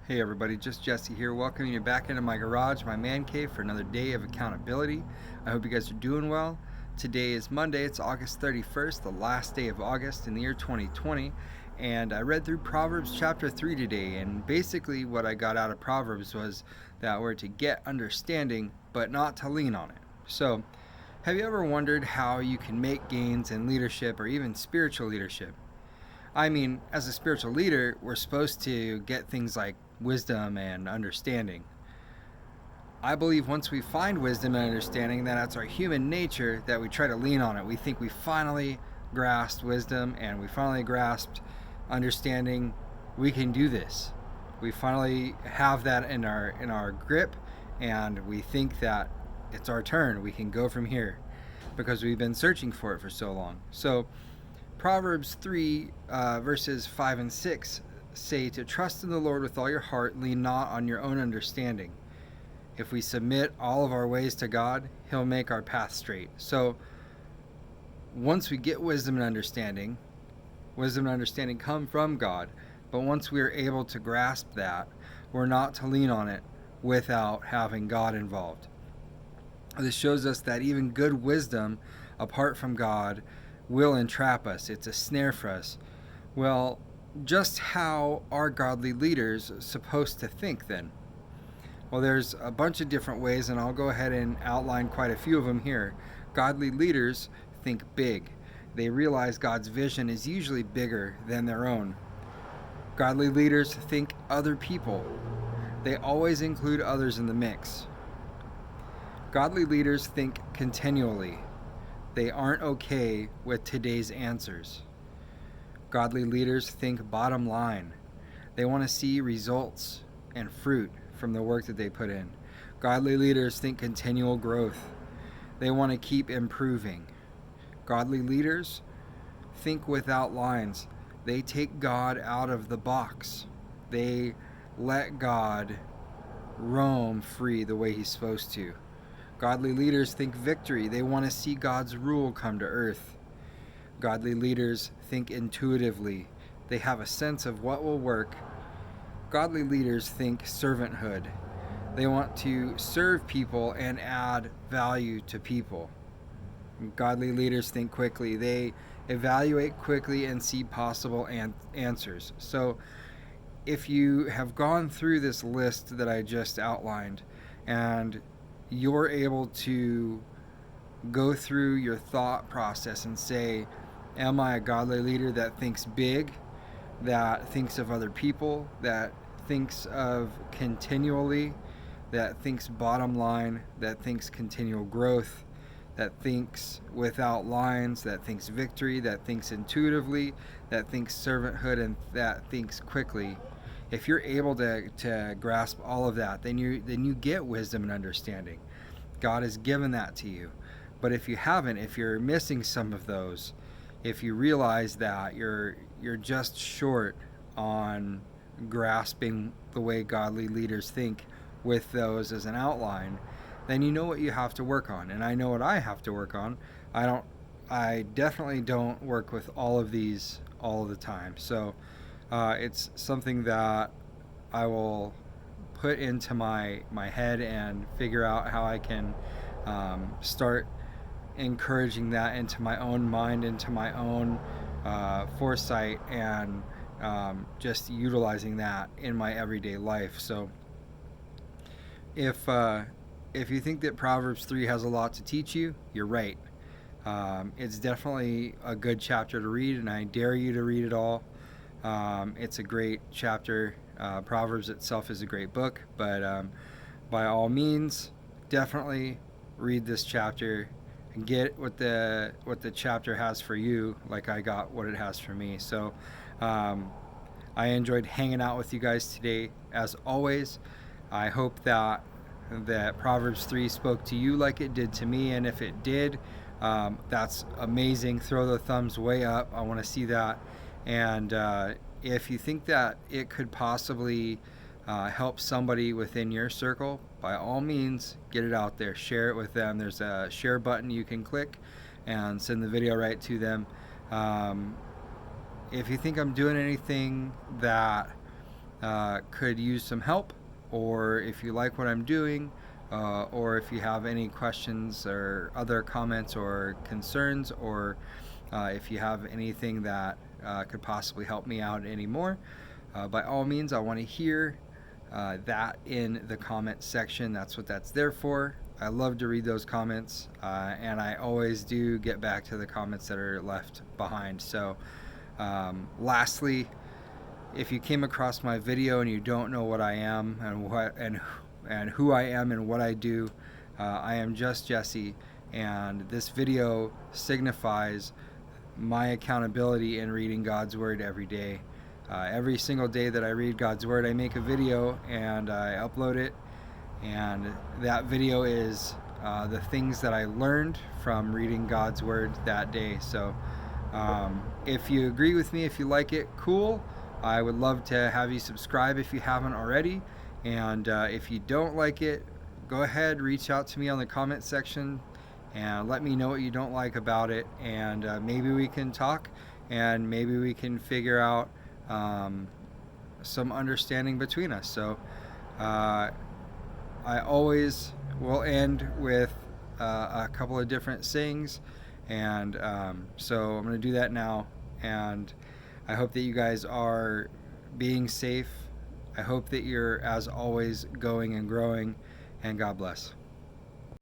Hey everybody, just Jesse here, welcoming you back into my garage, my man cave, for another day of accountability. I hope you guys are doing well. Today is Monday, it's August 31st, the last day of August in the year 2020, and I read through Proverbs chapter 3 today, and basically what I got out of Proverbs was that we're to get understanding, but not to lean on it. So, have you ever wondered how you can make gains in leadership or even spiritual leadership? I mean, as a spiritual leader, we're supposed to get things like wisdom and understanding. I believe once we find wisdom and understanding, that's our human nature that we try to lean on it. We think we finally grasped wisdom and we finally grasped understanding. We can do this. We finally have that in our grip, and we think that it's our turn. We can go from here because we've been searching for it for so long. So Proverbs 3, verses 5 and 6 say to trust in the Lord with all your heart, lean not on your own understanding. If we submit all of our ways to God, He'll make our path straight. So once we get wisdom and understanding come from God. But once we are able to grasp that, we're not to lean on it without having God involved. This shows us that even good wisdom apart from God will entrap us. It's a snare for us. Well, just how are godly leaders supposed to think then? Well, there's a bunch of different ways, and I'll go ahead and outline quite a few of them here. Godly leaders think big. They realize God's vision is usually bigger than their own. Godly leaders think other people. They always include others in the mix. Godly leaders think continually. They aren't okay with today's answers. Godly leaders think bottom line. They want to see results and fruit from the work that they put in. Godly leaders think continual growth. They want to keep improving. Godly leaders think without lines. They take God out of the box. They let God roam free the way He's supposed to. Godly leaders think victory. They want to see God's rule come to earth. Godly leaders think intuitively. They have a sense of what will work. Godly leaders think servanthood. They want to serve people and add value to people. Godly leaders think quickly. They evaluate quickly and see possible answers. So if you have gone through this list that I just outlined, and you're able to go through your thought process and say, am I a godly leader that thinks big, that thinks of other people, that thinks of continually, that thinks bottom line, that thinks continual growth, that thinks without lines, that thinks victory, that thinks intuitively, that thinks servanthood, and that thinks quickly? If you're able to grasp all of that, then you get wisdom and understanding. God has given that to you. But if you haven't, if you're missing some of those, if you realize that you're just short on grasping the way godly leaders think with those as an outline, then you know what you have to work on. And I know what I have to work on. I definitely don't work with all of these all the time. So it's something that I will put into my head and figure out how I can start encouraging that into my own mind, into my own foresight, and just utilizing that in my everyday life. So if you think that Proverbs 3 has a lot to teach you, you're right. It's definitely a good chapter to read, and I dare you to read it all. It's a great chapter. Proverbs itself is a great book, but by all means, definitely read this chapter and get what the chapter has for you, like I got what it has for me. So I enjoyed hanging out with you guys today. As always, I hope that Proverbs 3 spoke to you like it did to me, and if it did, that's amazing. Throw the thumbs way up. I want to see that. And if you think that it could possibly help somebody within your circle, by all means, get it out there. Share it with them. There's a share button you can click and send the video right to them. If you think I'm doing anything that could use some help, or if you like what I'm doing, or if you have any questions or other comments or concerns, or if you have anything that could possibly help me out anymore, by all means, I want to hear that in the comment section. That's what that's there for. I love to read those comments, and I always do get back to the comments that are left behind. So lastly, if you came across my video and you don't know what I am and who I am and what I do, I am just Jesse, and this video signifies my accountability in reading God's Word every day. Every single day that I read God's Word, I make a video and I upload it, and that video is the things that I learned from reading God's Word that day. So if you agree with me, if you like it, cool. I would love to have you subscribe if you haven't already. And if you don't like it, go ahead, reach out to me on the comment section and let me know what you don't like about it. And maybe we can talk, and maybe we can figure out some understanding between us. So I always will end with a couple of different sayings. And so I'm going to do that now. And I hope that you guys are being safe. I hope that you're, as always, going and growing. And God bless.